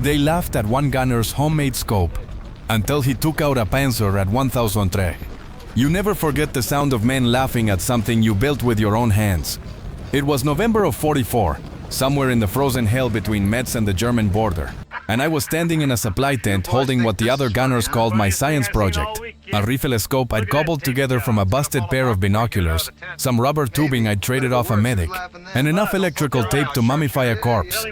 They laughed at one gunner's homemade scope until he took out a Panzer at 1003. You never forget the sound of men laughing at something you built with your own hands. It was November of '44, somewhere in the frozen hell between Metz and the German border, and I was standing in a supply tent holding what the other gunners called my science project, a riflescope I'd cobbled together from a busted pair of binoculars, some rubber tubing I'd traded off a medic, and enough electrical tape to mummify a corpse.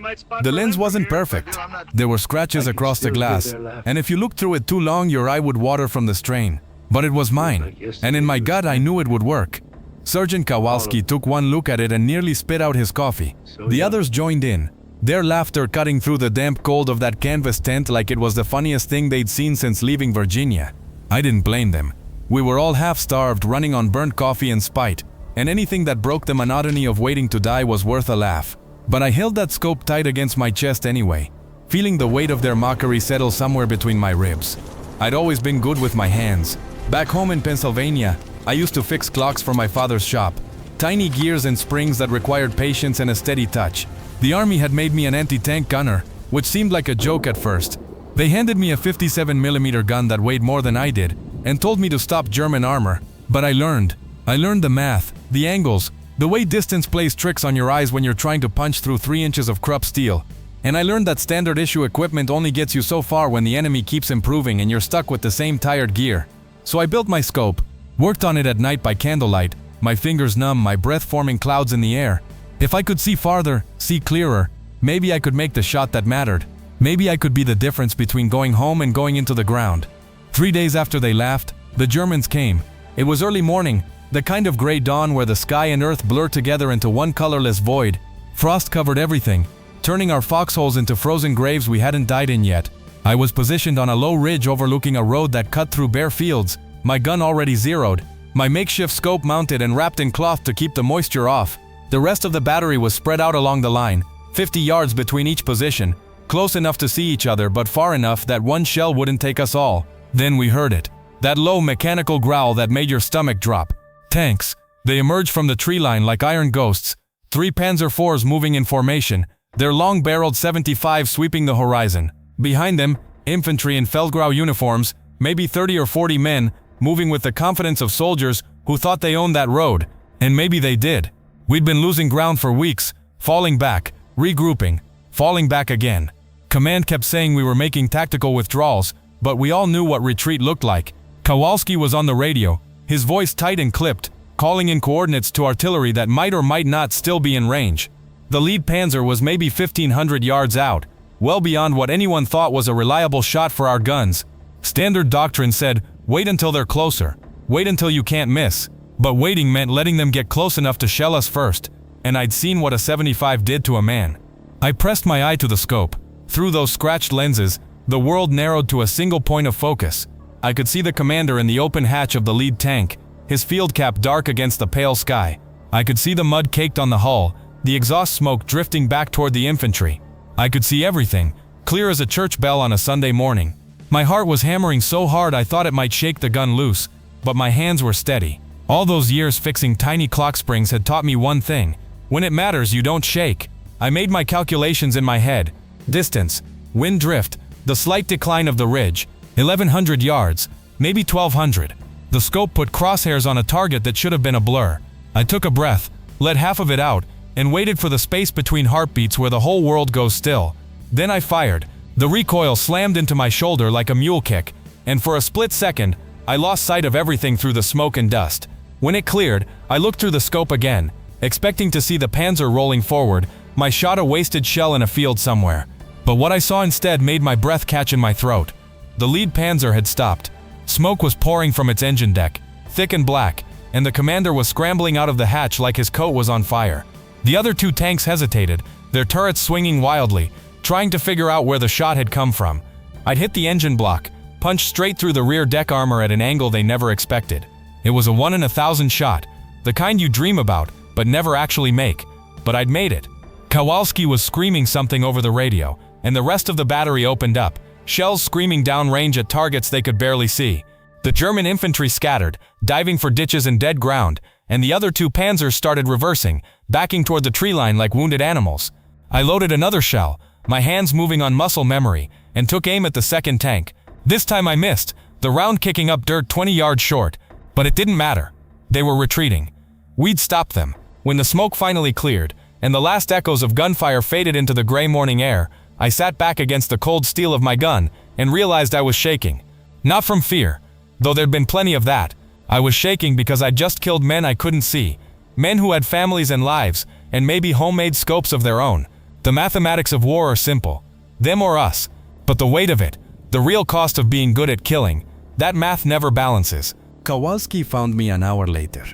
The lens wasn't perfect. There were scratches across the glass, and if you looked through it too long your eye would water from the strain. But it was mine, and in my gut I knew it would work. Sergeant Kowalski took one look at it and nearly spit out his coffee. The others joined in, their laughter cutting through the damp cold of that canvas tent like it was the funniest thing they'd seen since leaving Virginia. I didn't blame them. We were all half-starved, running on burnt coffee and spite, and anything that broke the monotony of waiting to die was worth a laugh. But I held that scope tight against my chest anyway, feeling the weight of their mockery settle somewhere between my ribs. I'd always been good with my hands. Back home in Pennsylvania, I used to fix clocks for my father's shop. Tiny gears and springs that required patience and a steady touch. The army had made me an anti-tank gunner, which seemed like a joke at first. They handed me a 57mm gun that weighed more than I did, and told me to stop German armor. But I learned the math, the angles, the way distance plays tricks on your eyes when you're trying to punch through 3 inches of Krupp steel. And I learned that standard issue equipment only gets you so far when the enemy keeps improving and you're stuck with the same tired gear. So I built my scope, worked on it at night by candlelight, my fingers numb, my breath forming clouds in the air. If I could see farther, see clearer, maybe I could make the shot that mattered. Maybe I could be the difference between going home and going into the ground. 3 days after they laughed, the Germans came. It was early morning, the kind of gray dawn where the sky and earth blur together into one colorless void. Frost covered everything, turning our foxholes into frozen graves we hadn't died in yet. I was positioned on a low ridge overlooking a road that cut through bare fields, my gun already zeroed, my makeshift scope mounted and wrapped in cloth to keep the moisture off. The rest of the battery was spread out along the line, 50 yards between each position, close enough to see each other but far enough that one shell wouldn't take us all. Then we heard it. That low mechanical growl that made your stomach drop. Tanks. They emerged from the tree line like iron ghosts, 3 Panzer IVs moving in formation, their long-barreled 75 sweeping the horizon. Behind them, infantry in Feldgrau uniforms, maybe 30 or 40 men, moving with the confidence of soldiers who thought they owned that road. And maybe they did. We'd been losing ground for weeks, falling back, regrouping, falling back again. Command kept saying we were making tactical withdrawals, but we all knew what retreat looked like. Kowalski was on the radio, his voice tight and clipped, calling in coordinates to artillery that might or might not still be in range. The lead Panzer was maybe 1,500 yards out, well beyond what anyone thought was a reliable shot for our guns. Standard doctrine said, wait until they're closer, wait until you can't miss. But waiting meant letting them get close enough to shell us first, and I'd seen what a 75 did to a man. I pressed my eye to the scope. Through those scratched lenses, the world narrowed to a single point of focus. I could see the commander in the open hatch of the lead tank, his field cap dark against the pale sky. I could see the mud caked on the hull, the exhaust smoke drifting back toward the infantry. I could see everything, clear as a church bell on a Sunday morning. My heart was hammering so hard I thought it might shake the gun loose, but my hands were steady. All those years fixing tiny clock springs had taught me one thing. When it matters, you don't shake. I made my calculations in my head. Distance, wind drift, the slight decline of the ridge, 1,100 yards, maybe 1,200. The scope put crosshairs on a target that should have been a blur. I took a breath, let half of it out, and waited for the space between heartbeats where the whole world goes still. Then I fired. The recoil slammed into my shoulder like a mule kick, and for a split second, I lost sight of everything through the smoke and dust. When it cleared, I looked through the scope again, expecting to see the Panzer rolling forward, my shot a wasted shell in a field somewhere. But what I saw instead made my breath catch in my throat. The lead Panzer had stopped. Smoke was pouring from its engine deck, thick and black, and the commander was scrambling out of the hatch like his coat was on fire. The other 2 tanks hesitated, their turrets swinging wildly, trying to figure out where the shot had come from. I'd hit the engine block, punched straight through the rear deck armor at an angle they never expected. It was a 1 in 1,000 shot, the kind you dream about, but never actually make. But I'd made it. Kowalski was screaming something over the radio, and the rest of the battery opened up, shells screaming downrange at targets they could barely see. The German infantry scattered, diving for ditches and dead ground, and the other 2 Panzers started reversing, backing toward the tree line like wounded animals. I loaded another shell, my hands moving on muscle memory, and took aim at the second tank. This time I missed, the round kicking up dirt 20 yards short. But it didn't matter. They were retreating. We'd stop them. When the smoke finally cleared, and the last echoes of gunfire faded into the gray morning air, I sat back against the cold steel of my gun and realized I was shaking. Not from fear, though there'd been plenty of that. I was shaking because I'd just killed men I couldn't see. Men who had families and lives, and maybe homemade scopes of their own. The mathematics of war are simple. Them or us. But the weight of it, the real cost of being good at killing, that math never balances. Kowalski found me an hour later.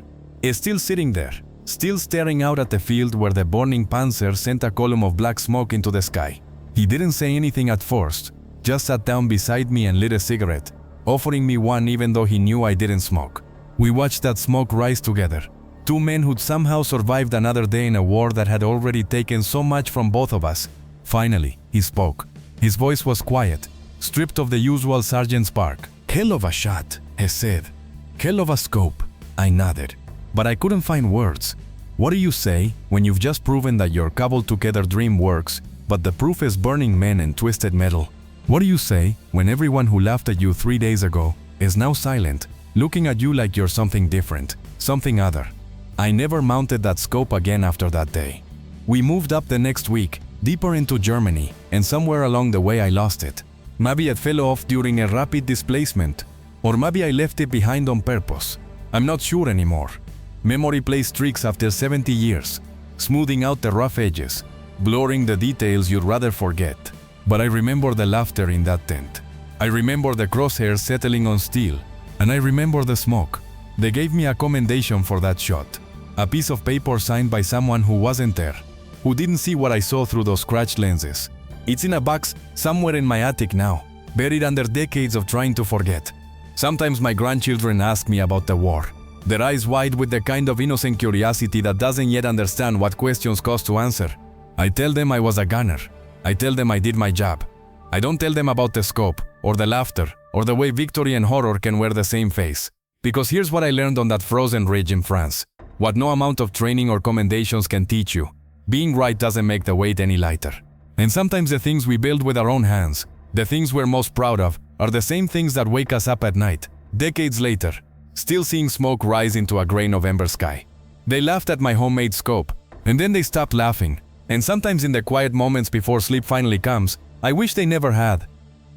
Still sitting there, still staring out at the field where the burning Panzer sent a column of black smoke into the sky. He didn't say anything at first, just sat down beside me and lit a cigarette, offering me one even though he knew I didn't smoke. We watched that smoke rise together. Two men who'd somehow survived another day in a war that had already taken so much from both of us. Finally, he spoke. His voice was quiet, stripped of the usual sergeant's bark. "Hell of a shot," he said. "Hell of a scope." I nodded, but I couldn't find words. What do you say when you've just proven that your cobbled-together dream works, but the proof is burning men and twisted metal? What do you say when everyone who laughed at you 3 days ago is now silent, looking at you like you're something different, something other? I never mounted that scope again after that day. We moved up the next week, deeper into Germany, and somewhere along the way I lost it. Maybe it fell off during a rapid displacement, or maybe I left it behind on purpose. I'm not sure anymore. Memory plays tricks after 70 years, smoothing out the rough edges, blurring the details you'd rather forget. But I remember the laughter in that tent. I remember the crosshairs settling on steel, and I remember the smoke. They gave me a commendation for that shot. A piece of paper signed by someone who wasn't there, who didn't see what I saw through those scratched lenses. It's in a box somewhere in my attic now, buried under decades of trying to forget. Sometimes my grandchildren ask me about the war, their eyes wide with the kind of innocent curiosity that doesn't yet understand what questions cost to answer. I tell them I was a gunner. I tell them I did my job. I don't tell them about the scope, or the laughter, or the way victory and horror can wear the same face. Because here's what I learned on that frozen ridge in France. What no amount of training or commendations can teach you. Being right doesn't make the weight any lighter. And sometimes the things we build with our own hands, the things we're most proud of, are the same things that wake us up at night, decades later, still seeing smoke rise into a gray November sky. They laughed at my homemade scope, and then they stopped laughing. And sometimes in the quiet moments before sleep finally comes, I wish they never had.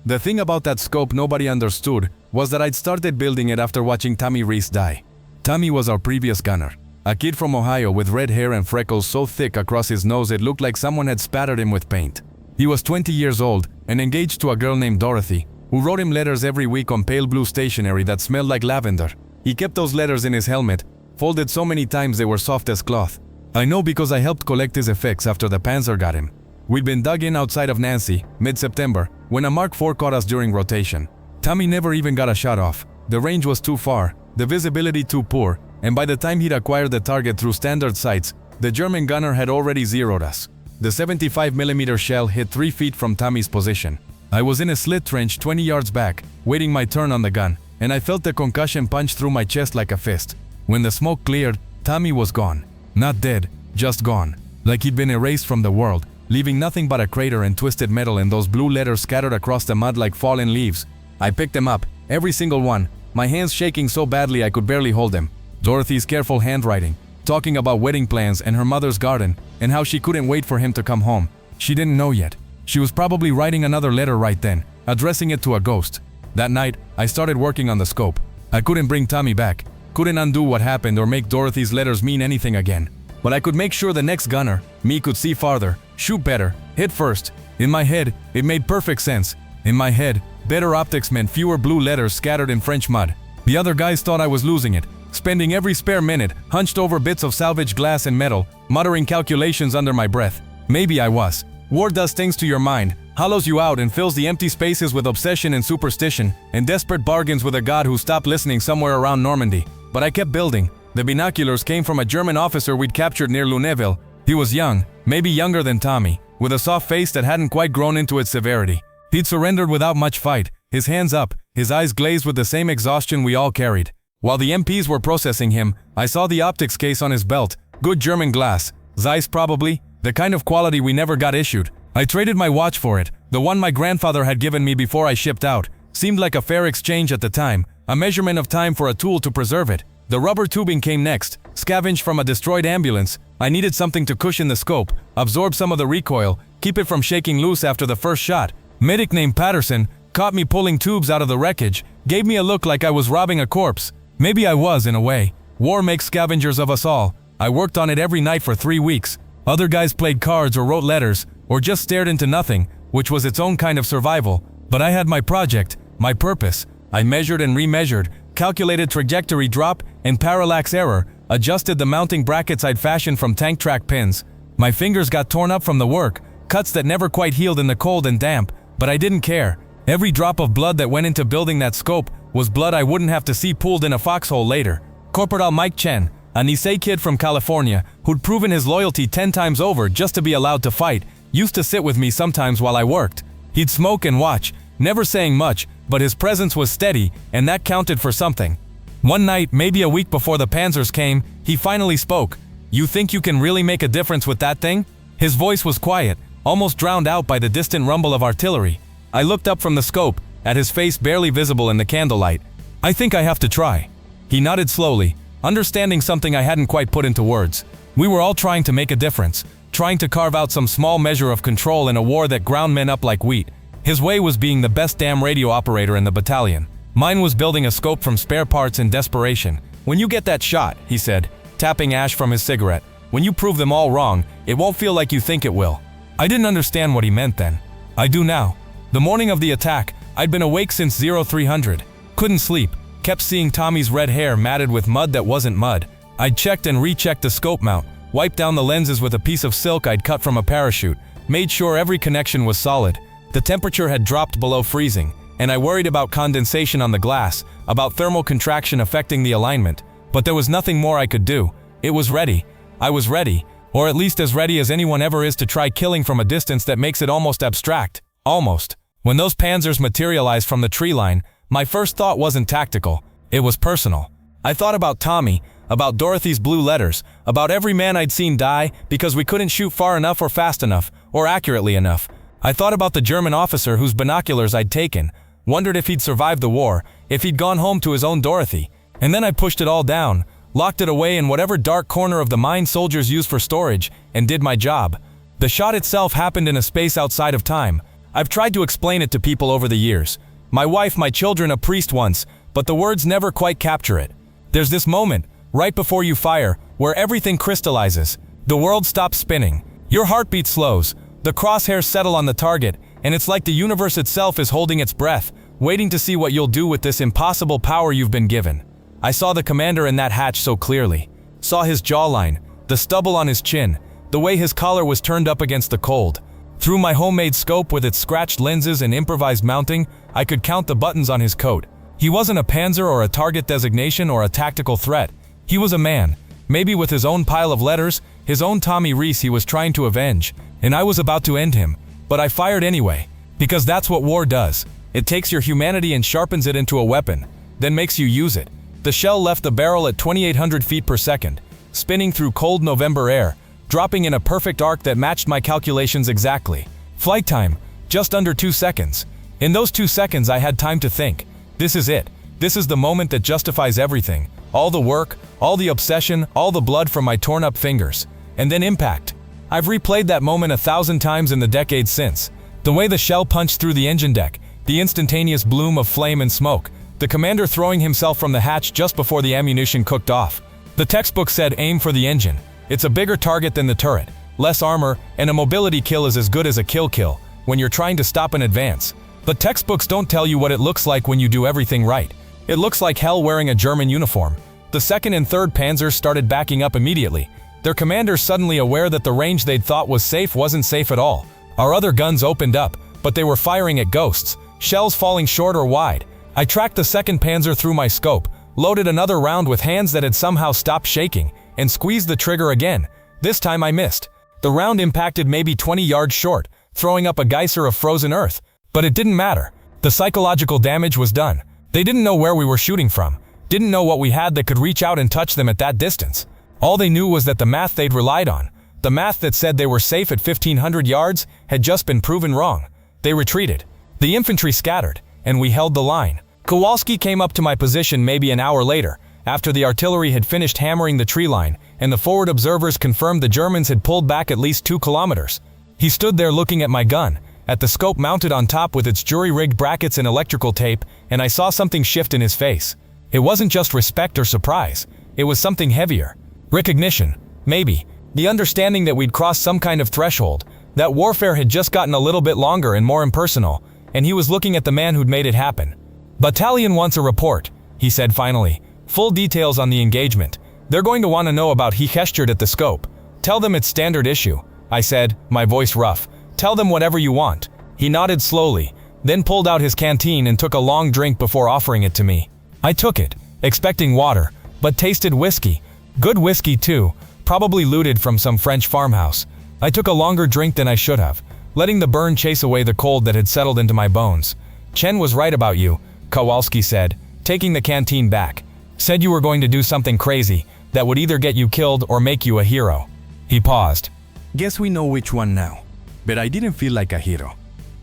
The thing about that scope nobody understood was that I'd started building it after watching Tommy Reese die. Tommy was our previous gunner, a kid from Ohio with red hair and freckles so thick across his nose it looked like someone had spattered him with paint. He was 20 years old and engaged to a girl named Dorothy, who wrote him letters every week on pale blue stationery that smelled like lavender. He kept those letters in his helmet, folded so many times they were soft as cloth. I know because I helped collect his effects after the Panzer got him. We'd been dug in outside of Nancy, mid-September, when a Mark IV caught us during rotation. Tommy never even got a shot off. The range was too far, the visibility too poor, and by the time he'd acquired the target through standard sights, the German gunner had already zeroed us. The 75mm shell hit 3 feet from Tommy's position. I was in a slit trench 20 yards back, waiting my turn on the gun, and I felt the concussion punch through my chest like a fist. When the smoke cleared, Tommy was gone. Not dead, just gone. Like he'd been erased from the world, leaving nothing but a crater and twisted metal and those blue letters scattered across the mud like fallen leaves. I picked them up, every single one, my hands shaking so badly I could barely hold them. Dorothy's careful handwriting, talking about wedding plans and her mother's garden, and how she couldn't wait for him to come home. She didn't know yet. She was probably writing another letter right then, addressing it to a ghost. That night, I started working on the scope. I couldn't bring Tommy back, couldn't undo what happened or make Dorothy's letters mean anything again. But I could make sure the next gunner, me, could see farther, shoot better, hit first. In my head, it made perfect sense. In my head, better optics meant fewer blue letters scattered in French mud. The other guys thought I was losing it, spending every spare minute hunched over bits of salvaged glass and metal, muttering calculations under my breath. Maybe I was. War does things to your mind, hollows you out and fills the empty spaces with obsession and superstition, and desperate bargains with a god who stopped listening somewhere around Normandy. But I kept building. The binoculars came from a German officer we'd captured near Lunéville. He was young, maybe younger than Tommy, with a soft face that hadn't quite grown into its severity. He'd surrendered without much fight, his hands up, his eyes glazed with the same exhaustion we all carried. While the MPs were processing him, I saw the optics case on his belt, good German glass, Zeiss probably, the kind of quality we never got issued, I traded my watch for it, the one my grandfather had given me before I shipped out. Seemed like a fair exchange at the time, a measurement of time for a tool to preserve it. The rubber tubing came next, scavenged from a destroyed ambulance. I needed something to cushion the scope, absorb some of the recoil, keep it from shaking loose after the first shot. Medic named Patterson caught me pulling tubes out of the wreckage, gave me a look like I was robbing a corpse. Maybe I was, in a way. War makes scavengers of us all. I worked on it every night for 3 weeks. Other guys played cards or wrote letters, or just stared into nothing, which was its own kind of survival. But I had my project, my purpose. I measured and remeasured, calculated trajectory drop and parallax error, adjusted the mounting brackets I'd fashioned from tank track pins. My fingers got torn up from the work, cuts that never quite healed in the cold and damp, but I didn't care. Every drop of blood that went into building that scope was blood I wouldn't have to see pooled in a foxhole later. Corporal Mike Chen, a Nisei kid from California who'd proven his loyalty 10 times over just to be allowed to fight, used to sit with me sometimes while I worked. He'd smoke and watch, never saying much, but his presence was steady, and that counted for something. One night, maybe a week before the Panzers came, he finally spoke. "You think you can really make a difference with that thing?" His voice was quiet, almost drowned out by the distant rumble of artillery. I looked up from the scope, at his face barely visible in the candlelight. "I think I have to try." He nodded slowly, understanding something I hadn't quite put into words. We were all trying to make a difference, trying to carve out some small measure of control in a war that ground men up like wheat. His way was being the best damn radio operator in the battalion. Mine was building a scope from spare parts in desperation. "When you get that shot," he said, tapping ash from his cigarette, "when you prove them all wrong, it won't feel like you think it will." I didn't understand what he meant then. I do now. The morning of the attack, I'd been awake since 0300. Couldn't sleep, kept seeing Tommy's red hair matted with mud that wasn't mud. I'd checked and rechecked the scope mount, wiped down the lenses with a piece of silk I'd cut from a parachute, made sure every connection was solid. The temperature had dropped below freezing, and I worried about condensation on the glass, about thermal contraction affecting the alignment. But there was nothing more I could do. It was ready. I was ready, or at least as ready as anyone ever is to try killing from a distance that makes it almost abstract. Almost. When those Panzers materialized from the tree line, my first thought wasn't tactical. It was personal. I thought about Tommy, about Dorothy's blue letters, about every man I'd seen die because we couldn't shoot far enough or fast enough, or accurately enough. I thought about the German officer whose binoculars I'd taken, wondered if he'd survived the war, if he'd gone home to his own Dorothy. And then I pushed it all down, locked it away in whatever dark corner of the mine soldiers use for storage, and did my job. The shot itself happened in a space outside of time. I've tried to explain it to people over the years. My wife, my children, a priest once, but the words never quite capture it. There's this moment, right before you fire, where everything crystallizes. The world stops spinning. Your heartbeat slows. The crosshairs settle on the target, and it's like the universe itself is holding its breath, waiting to see what you'll do with this impossible power you've been given. I saw the commander in that hatch so clearly. Saw his jawline, the stubble on his chin, the way his collar was turned up against the cold. Through my homemade scope with its scratched lenses and improvised mounting, I could count the buttons on his coat. He wasn't a Panzer or a target designation or a tactical threat. He was a man, maybe with his own pile of letters, his own Tommy Reese he was trying to avenge, and I was about to end him. But I fired anyway, because that's what war does. It takes your humanity and sharpens it into a weapon, then makes you use it. The shell left the barrel at 2,800 feet per second, spinning through cold November air, dropping in a perfect arc that matched my calculations exactly. Flight time, just under 2 seconds. In those 2 seconds I had time to think. This is it. This is the moment that justifies everything. All the work, all the obsession, all the blood from my torn up fingers. And then impact. I've replayed that moment 1,000 times in the decades since. The way the shell punched through the engine deck, the instantaneous bloom of flame and smoke, the commander throwing himself from the hatch just before the ammunition cooked off. The textbook said aim for the engine. It's a bigger target than the turret, less armor, and a mobility kill is as good as a kill when you're trying to stop an advance. But textbooks don't tell you what it looks like when you do everything right. It looks like hell wearing a German uniform. The 2nd and 3rd Panzers started backing up immediately, their commanders suddenly aware that the range they'd thought was safe wasn't safe at all. Our other guns opened up, but they were firing at ghosts, shells falling short or wide. I tracked the 2nd Panzer through my scope, loaded another round with hands that had somehow stopped shaking, and squeezed the trigger again. This time I missed. The round impacted maybe 20 yards short, throwing up a geyser of frozen earth. But it didn't matter. The psychological damage was done. They didn't know where we were shooting from, didn't know what we had that could reach out and touch them at that distance. All they knew was that the math they'd relied on, The math that said they were safe at 1,500 yards had just been proven wrong. They retreated. The infantry scattered, and we held the line. Kowalski came up to my position maybe an hour later, after the artillery had finished hammering the tree line, and the forward observers confirmed the Germans had pulled back at least 2 kilometers. He stood there looking at my gun, at the scope mounted on top with its jury-rigged brackets and electrical tape, and I saw something shift in his face. It wasn't just respect or surprise. It was something heavier. Recognition, maybe. The understanding that we'd crossed some kind of threshold, that warfare had just gotten a little bit longer and more impersonal, and he was looking at the man who'd made it happen. "Battalion wants a report," he said finally. "Full details on the engagement. They're going to want to know about." He gestured at the scope. "Tell them it's standard issue," I said, my voice rough. "Tell them whatever you want." He nodded slowly, then pulled out his canteen and took a long drink before offering it to me. I took it, expecting water, but tasted whiskey. Good whiskey too, probably looted from some French farmhouse. I took a longer drink than I should have, letting the burn chase away the cold that had settled into my bones. "Chen was right about you," Kowalski said, taking the canteen back. "Said you were going to do something crazy that would either get you killed or make you a hero." He paused. Guess we know which one now. But I didn't feel like a hero.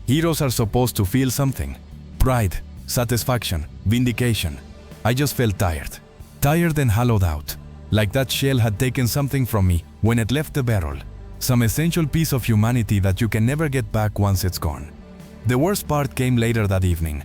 Heroes are supposed to feel something. Pride, satisfaction, vindication. I just felt tired. Tired and hollowed out. Like that shell had taken something from me when it left the barrel. Some essential piece of humanity that you can never get back once it's gone. The worst part came later that evening.